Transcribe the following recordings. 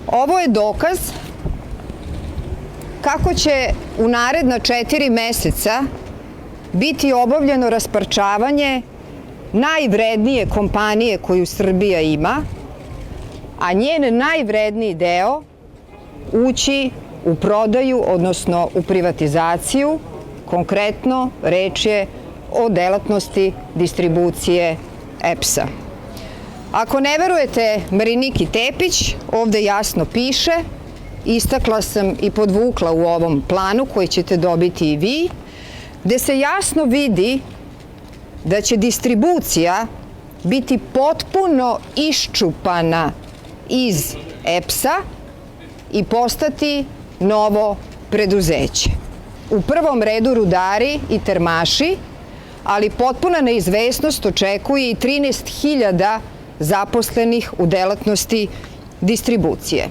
Ovo je dokaz kako će u naredna 4 meseca biti obavljeno rasparčavanje najvrednije kompanije koju Srbija ima, a njen najvredniji deo ući u prodaju, odnosno u privatizaciju. Konkretno, reč je o delatnosti distribucije EPS-a. Ako ne verujete Mariniki Tepić, ovde jasno piše, istakla sam i podvukla u ovom planu koji ćete dobiti i vi, gde se jasno vidi da će distribucija biti potpuno iščupana iz EPS-a i postati novo preduzeće. U prvom redu rudari i termaši, ali potpuna neizvesnost očekuje i 13.000 zaposlenih u delatnosti distribucije.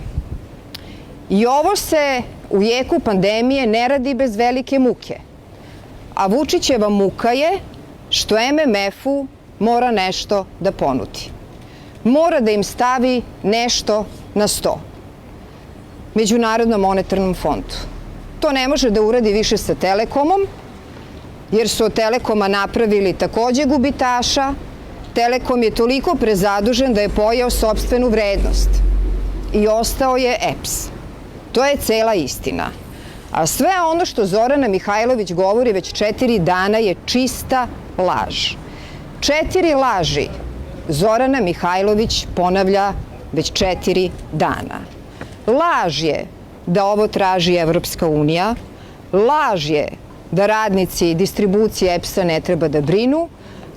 I ovo se u jeku pandemije ne radi bez velike muke, a Vučićeva muka je što MMF-u mora nešto da ponudi. Mora da im stavi nešto na sto. Međunarodnom monetarnom fondu. To ne može da uradi više sa Telekomom, jer su od Telekoma napravili takođe gubitaša. Telekom je toliko prezadužen da je pojeo sopstvenu vrednost i ostao je EPS. To je cela istina. A sve ono što Zorana Mihajlović govori već 4 dana je čista laž. 4 laži Zorana Mihajlović ponavlja već 4 dana. Laž je da ovo traži Evropska unija, laž je da radnici distribucije EPS-a ne treba da brinu,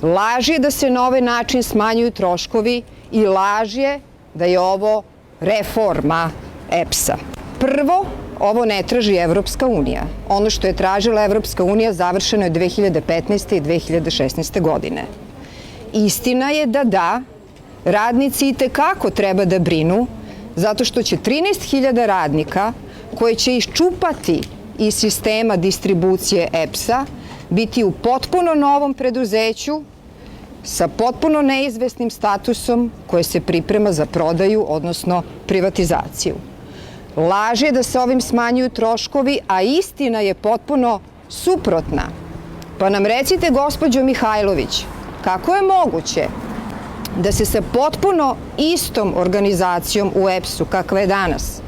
laž je da se na ovaj način smanjuju troškovi i laž je da je ovo reforma EPS-a. Prvo, ovo ne traži Evropska unija. Ono što je tražila Evropska unija završeno je 2015. i 2016. godine. Istina je da radnici itekako treba da brinu, zato što će 13.000 radnika koje će iščupati iz sistema distribucije EPS-a biti u potpuno novom preduzeću sa potpuno neizvesnim statusom koje se priprema za prodaju, odnosno privatizaciju. Laž je da se ovim smanjuju troškovi, a istina je potpuno suprotna. Pa nam recite, gospođo Mihajlović, kako je moguće da se sa potpuno istom organizacijom u EPS-u, kakva je danas,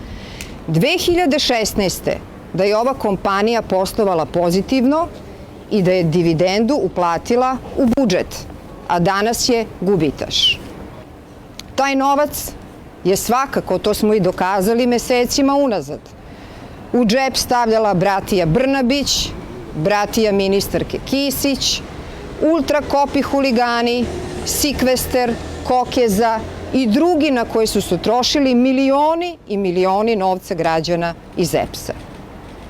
2016. da je ova kompanija poslovala pozitivno i da je dividendu uplatila u budžet, a danas je gubitaš. Taj novac je svakako, to smo i dokazali mesecima unazad, u džep stavljala bratija Brnabić, bratija ministarke Kisić, ultrakopi huligani, Sikvester, Kokeza i drugi na koji su se trošili milioni i milioni novca građana iz EPS-a.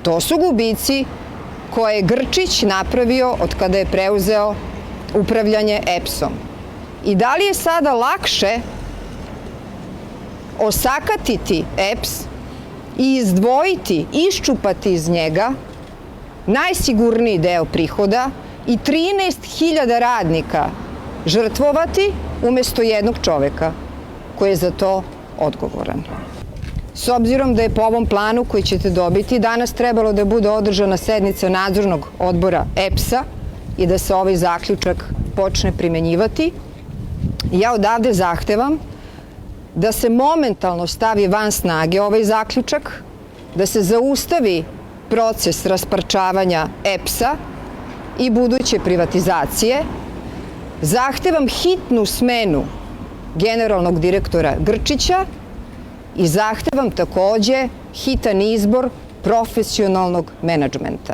To su gubici koje je Grčić napravio od kada je preuzeo upravljanje EPS-om. I da li je sada lakše osakatiti EPS i izdvojiti, iščupati iz njega najsigurniji deo prihoda i 13.000 radnika žrtvovati umesto jednog čoveka koji je za to odgovoran? S obzirom da je po ovom planu koji ćete dobiti danas trebalo da bude održana sednica nadzornog odbora EPS-a i da se ovaj zaključak počne primenjivati, ja odavde zahtevam da se momentalno stavi van snage ovaj zaključak, da se zaustavi proces rasparčavanja EPS-a i buduće privatizacije. Zahtevam hitnu smenu generalnog direktora Grčića i zahtevam takođe hitan izbor profesionalnog menadžmenta.